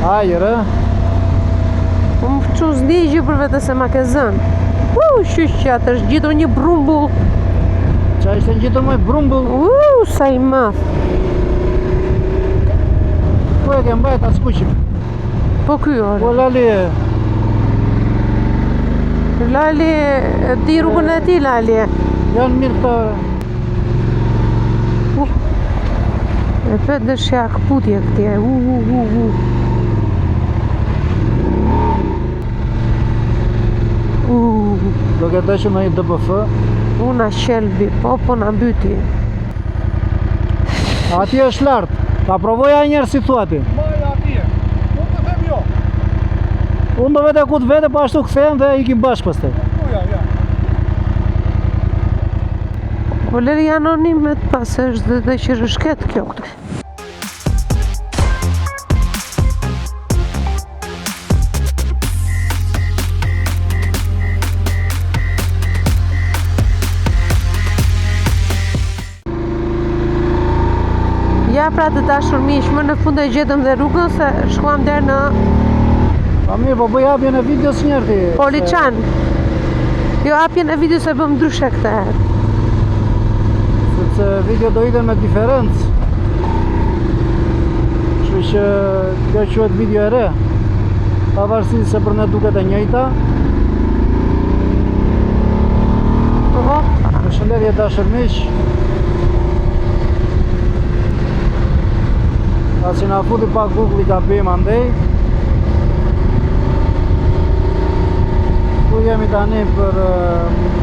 Ajerë? Më që zdigji për vete se ma ke zënë. Shysh që atë është gjitur një brumbull. Qa ishte në gjitur mëj brumbull? Sa i math. Po e ke mbajt atë skuqim? Po kjo orë. Po Lali e? Lali, di rrugën e ti Lali e. Janë mirë këta ore. E për dëshja këputje këtje. Do ke dëshë me i DBF? Una shelbi, po na byti. Ati është lartë. Ta provoja njerë si thua ti? Maja atje. Unë të them jo. Unë do vete ku të vete, pa ashtu këthem dhe i ki bashkë pëste. Ja. Po leri anonimet pas është dhe që rëshket kjo këtë. Ja pra të dashur miq, më në fund e gjetëm dhe rrugën se shkuam der në Pa mirë, po bëj hapjen e videos njerë ti. Poliçan. Jo, hapjen e videos e bëm ndryshe këtë herë. Sepse video do iden me diferencë. Kështu që kjo quhet video e re. Pavarësisht se për ne duket e njëjta. Përshëndetje dashur miq. Pasi na futi pak Google i gabim andej. Ku jemi tani për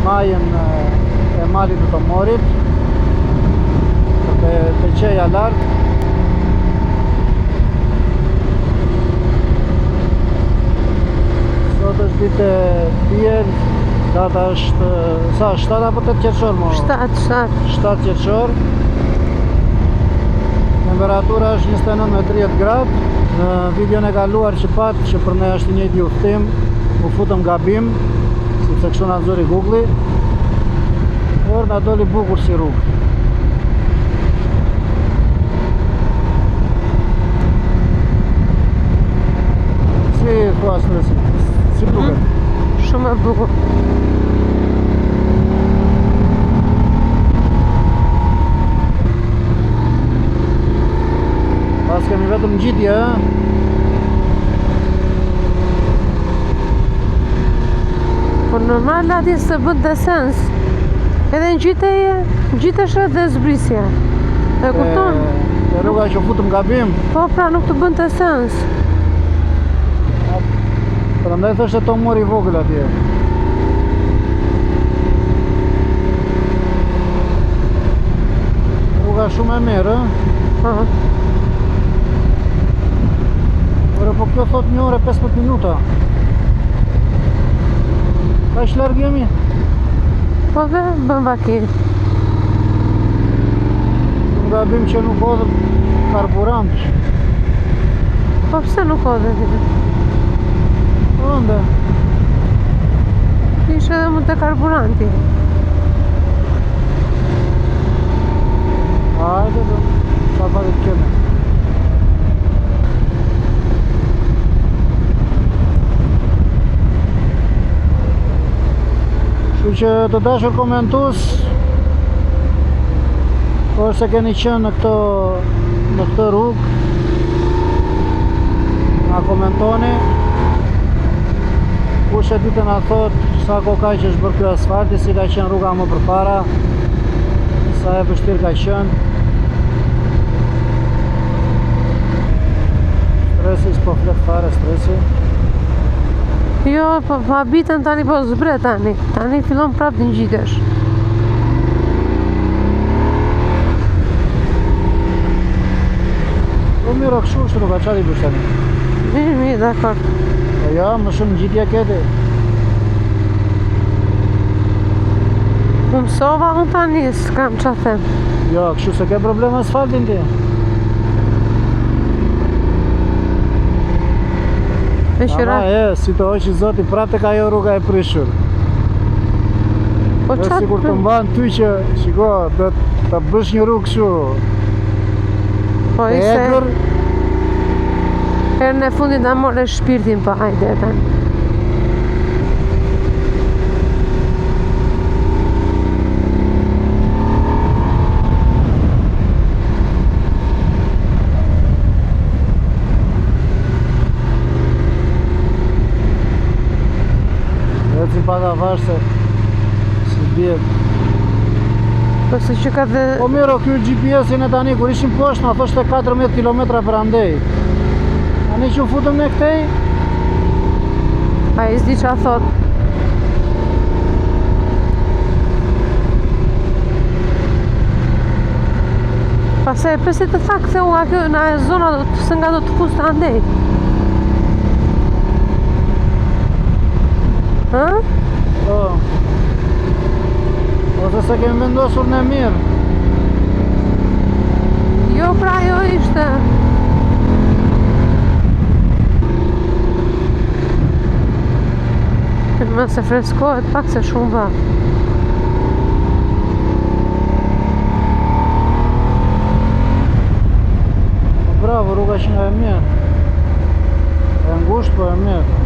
majën e malit të Tomorit, të qeja lartë. Sot është ditë e diel, data është, sa, 7 apo 8 qershor mo? 7 qershor. Temperatura është 29-30 gradë. Në videon e kaluar që patë, që për ne është njëjti udhtim, u futëm gabim, sepse kështu na nxori Google-i, por na doli bukur si rrugë. Si thua stresi? Si duket? Shumë e bukur. Pas kemi vetëm ngjitje, Po normal atje se bën desens. Edhe ngjitesh edhe zbrisje. E kupton? e rruga që futëm gabim. Po pra nuk të bën desens. Prandaj thashë Tomori i vogël atje. Rruga shumë e mirë, Ore, po kjo thot 1 orë 15 minuta. Ka ish larg jemi? Po dhe bën vaki. Nga bim që nuk hodhë karburant. Po pse nuk hodhe ti? Onde? Ishe edhe më të karburanti. Hajde do, sa farit keme. Kështu që të dashur komentus, ose keni qenë në këtë rrugë, na komentoni. Kush e ditë na thot sa koka që është bërë ky asfalti, si ka qenë rruga më përpara, sa e vështirë ka qenë. Stresi s'po flet fare stresi. Jo, po habitën tani po zbre tani. Tani fillon prapë të ngjitesh. Po mirë kështu është rruga, çfarë i bësh tani? Mirë, dakor. Po ja, më shumë ngjitje keti. Më mësova unë tani, s'kam qa them. Jo, kështu se ke problem asfaltin ti. Me qëra. Si të hoqi zoti, prapë tek ajo rruga e prishur. Po qatë Sikur të mban ty që, shiko, do të bësh një rrugë kështu. Po e ise. egur. Herën e fundit na more shpirtin, po hajde tani. Eci pak avash se si bje. Po se që ka dhe... Po miro, ky GPS-in e tani, kur ishim poshtë, na thoshte 14 km për andej. Tani që u futëm me këtej, A i s'di qa thot. Pastaj pse të tha ktheu nga kjo në zona se nga do të pus të andej. Ha? po. Ose se kemi vendosur në mirë. Jo, pra jo ishte. Më se freskohet pak se shumë va. Bravo, rruga që nga e mirë. E ngusht, po e mirë.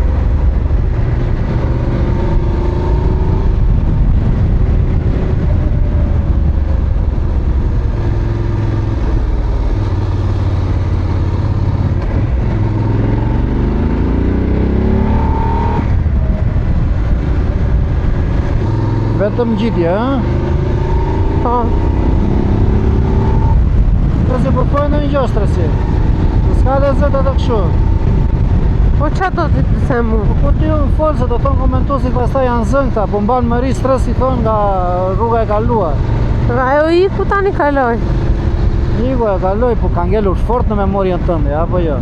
Vetëm gjitje, ha? Po. Stresi po thoi në një gjo stresi. S'ka lezet edhe këshu. Po qa do të them mu? Po kur ti unë folë se do thonë komentuesit pastaj janë zënë këta, po mbanë mëri stres i thonë nga rruga e kaluar. Ajo i ku tani kaloj. Iku e kaloj, po ka ngelur fort në memorien tënde, apo jo?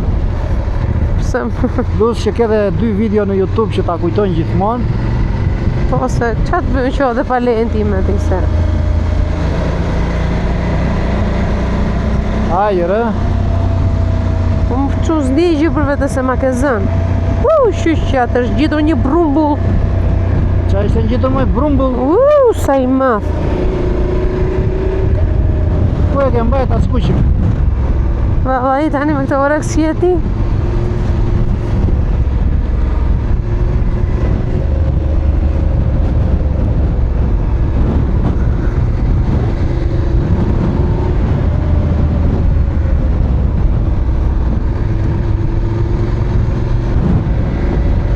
Pse Plus që ke dhe 2 video në YouTube që ta kujtojnë gjithmonë. po se qa të bëjmë që dhe palen time ti se. Ajrë, Po më fëqu s'ndigji për vete se ma ke zënë. Shysh që atë është gjitur një brumbull. qa ishte në gjithë mëj brumbull, Sa i math. ku e ke mbajt atë skuqim. Valla i tani me këtë orek si e ti.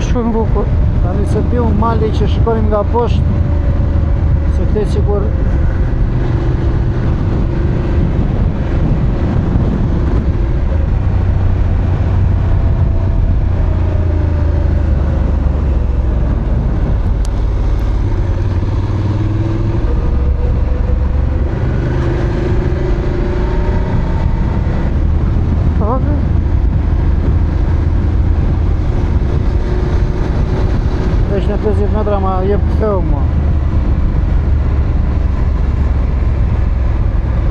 Shumë bukur. Tani se pi unë mali që shikonim nga poshtë, se këtej sigur Po, veç në 50 metra ma jep këtheu mua.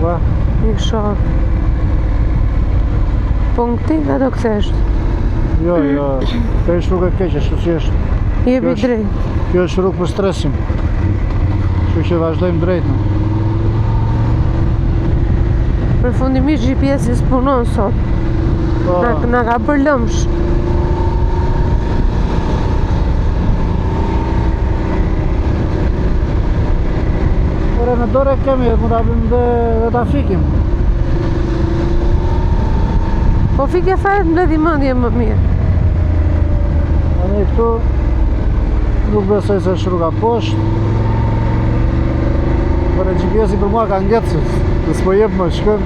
Ua, një shok. Po në këti nga do këthesht. jo, kjo është rrugë e keqe, kështu që është. Jebi Kjo është- drejt. Kjo është rrugë për stresim. Kështu që vazhdojmë drejtën. Përfundimisht GPS-i s'punon sot. Po, Na ka bërë lëmsh. ore në dore kemi, mu ta bëjmë dhe ta fikim. Po fikje fare të mbledhi mendje më mirë. Tani këtu nuk besoj se është rruga poshtë. Por e GPS-i për mua ka ngecës, dhe s'po jep më shkën.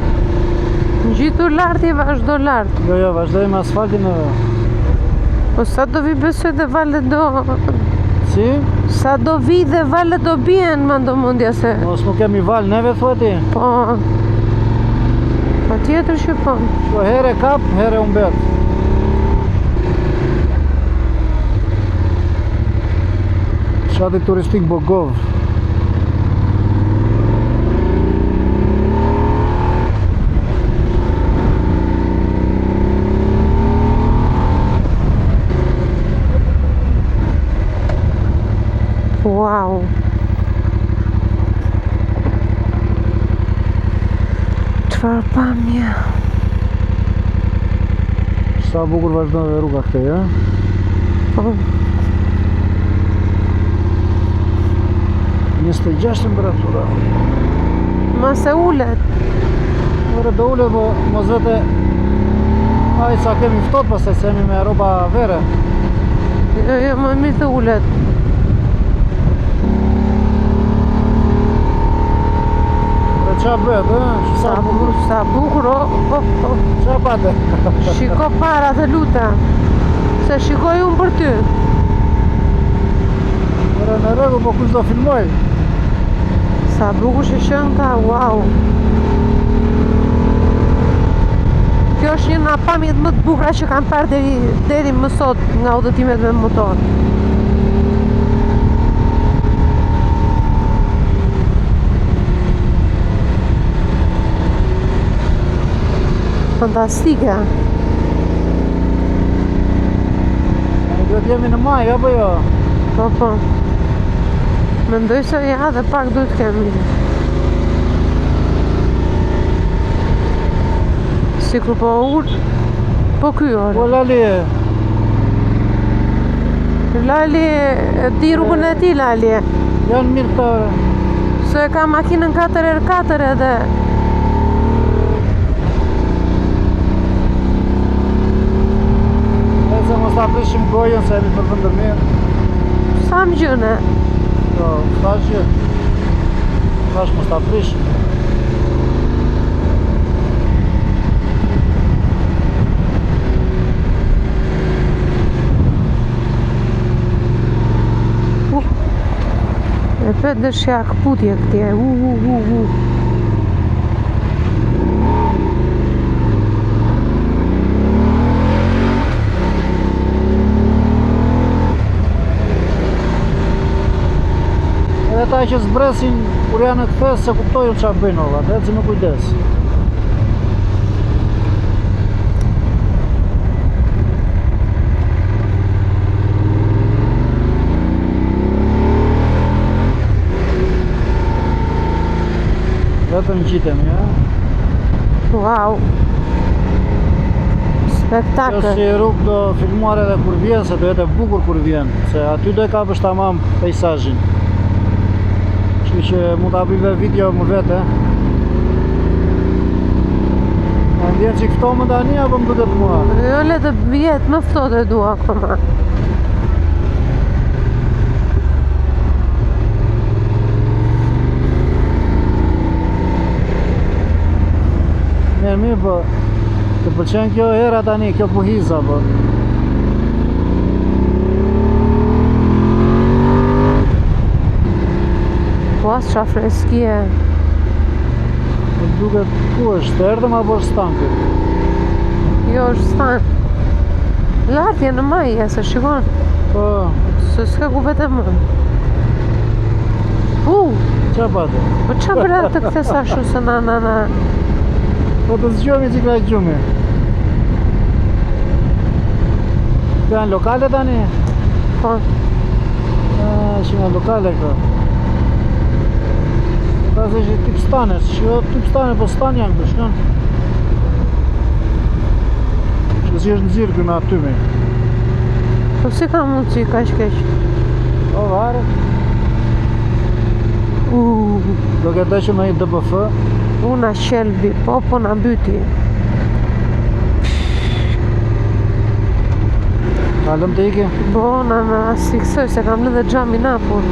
Ngjitur lart i vazhdo lart. Jo, vazhdojmë asfaltin e... Po sa do vi besoj dhe valet do... Si? Sa do vi dhe valet do bien, ma ndo mundja se... Mos nuk kemi val neve, thua ti? Po... Po tjetër që po. Shko here kap, here umbet. Shati turistik Bogov. Wow. Çfarë pamje. Sa bukur vazhdon dhe rruga këtej, e? Po, 26 temperatura. ma se ullet. Ore do ule, po mos vete ai sa kemi ftohtë pastaj se jemi me roba vere. Jo, më mirë të ullet. Dhe qa bëhet, e? Sa bukur, o. Qa pate? Shiko para të luta. Se shikoj unë për ty. Ore në rregull, po kush do filmoj? Sa bukur që shën ka, wow. Kjo është një nga pamjet më të bukura që kam parë deri më sot nga udhëtimet me motor. Fantastike. Duhet jemi në maj, apo jo? Po. Mendoj se ja dhe pak duhet kemi. Sikur po ullë, po ky orë. Po Lali, Lali, e di rrugën e ti Lali. janë mirë këta ore. Se e ka makinën 4x4 edhe. E se mos ta prishim gojën se jemi për vëndër mirë. Sa më gjëne? Jo, thash gjë. Thash mos ta prishim. E për dëshja këputje këtje. Edhe ta që zbresin kur janë në këthes se kuptojnë qa bëjnë olla, të eci me kujdes. Vetëm qitem, ja? Wow. Kjo Spektakl. si rrugë do filmuar edhe kur vjen, se do jetë e bukur kur vjen, se aty do e kapësh tamam peisazhin. Kështu që mund ta bëj video më vete. A ndjen që këto më tani apo më duket mua? Jo le të vjetë më ftohtë e dua akoma. Mirë, po të pëlqen kjo era tani, kjo puhiza, po. Po as qa freskje. Më duket ku është, erdhëm apo është stankët? Jo është stan. Lartje në maje, se shikon. Po, Se s'ka ku vete më. qa pate? Po qa bërë të këthes ashtu se na. Po të zgjohemi që këta gjumi. Këto janë lokale tani? Po, Që nga lokale këto. Ta se që tip stane, që tip stane, po stan janë këto, shkon? Që si është nëzirë kënë atymi. po si ka mundësi ka shkeq. O, vare. Do këtë që me i DPF. Una shelbi, po na byti. Kalëm të iki. Bo, na asiksoj se kam lëdhe gjami napur.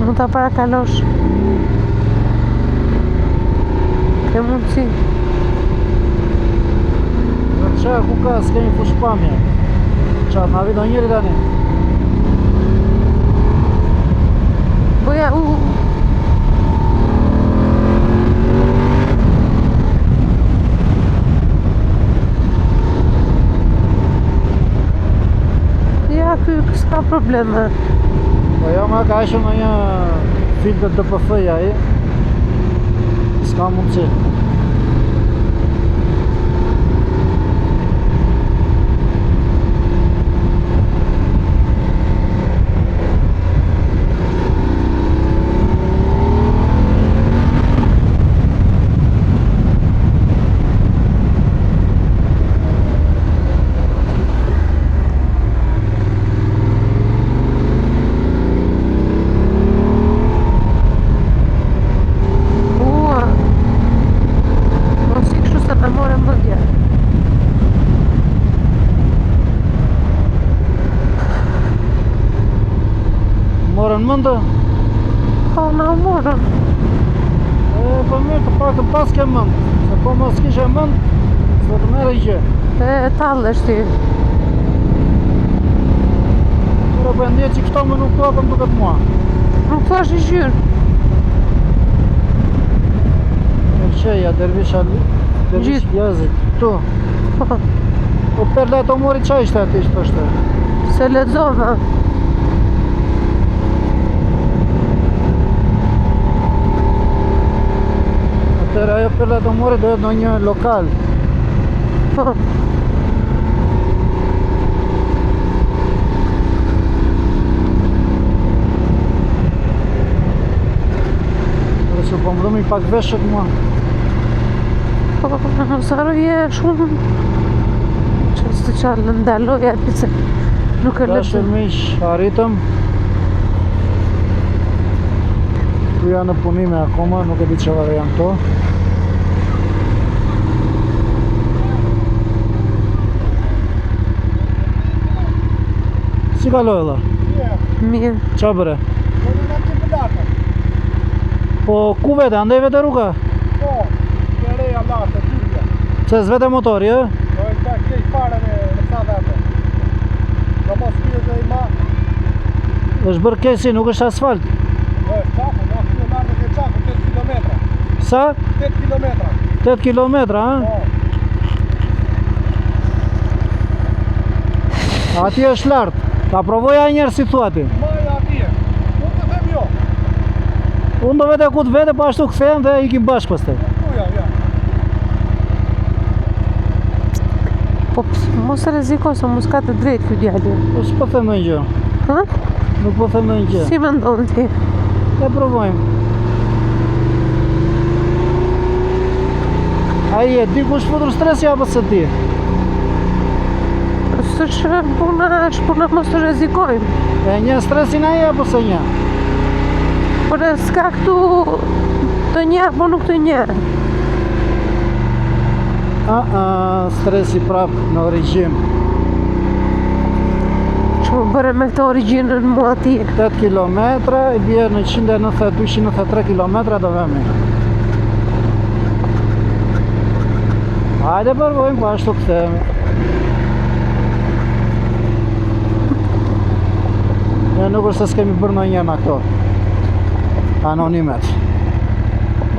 Mund ta parakalosh. Ke mundësi. Qa ku ka, s'kemi fushpamje. Qa, na vido njëri tani. Boja, Ja, ky s'ka probleme. Po jo ma ka ishë në një filtr DPF-ja i. S'ka mundësi. Morën mëndë? Po, na morën. Po mirë, të pak të pas ke mëndë. Se po mos kishe mëndë, së të merë i gjë. E tallesh ti. Kërë po e ndje që këto më nuk klopën duket mua. Nuk thash i gjyrë. Qeja, dervish jazit. Tu. Po, Po perla e to mori qa ishte ati që thoshte? se lexova. Atëherë ajo perla e to mori dohet në një lokal. Po, Dhe që po më dhëmi pak veshët mua. po, mos harroje shumë. Që s'të qalë ndaloj aty se nuk e Dashur lexoj. miq, arritëm. Tu janë në punime akoma, nuk e di çfarë janë këto. Si kaloj dhe? Mirë. Qa bëre? Po në nga të pëllatën. Po ku vete? Andej vete rruga? Po, të reja lartë, të tyrja. Se s'vete motori, e? Po e ka këtej fare në sa vete. Ka mos kje dhe i ma, është bërë kesi, nuk është asfalt. e qafu, ma kje lartë ke qafu, 8 kilometra. Sa? 8 kilometra. 8 kilometra, a? Po, Ati është lartë. Ta provoja njerë si thua ti. maja atje. Unë të them jo. Unë do vete ku të vete, po ashtu këthem dhe ikim bashkë pëste. Tuja, ja. Po, mos rreziko se mos ka të drejtë ky djali. Po s'po them në një gjë. Ha? Nuk po them në një gjë. Si mendon ti? E provojmë. Ai e di ku është futur stresi apo se ti? S'është puna mos të rrezikojmë. E një stresin ai apo se një? Por e s'ka këtu të një apo nuk të një. Stresi prap në regjim. Që më bëre me këto origjinën mua ti. 8 km, i bje në 293 km do vemi. Hajde përvojmë, po ashtu këthemi. Ne nuk është se s'kemi bërë në njërë në këto anonimet.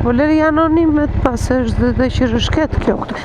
Po leri anonimet pas është dhe që rëshket kjo këtë.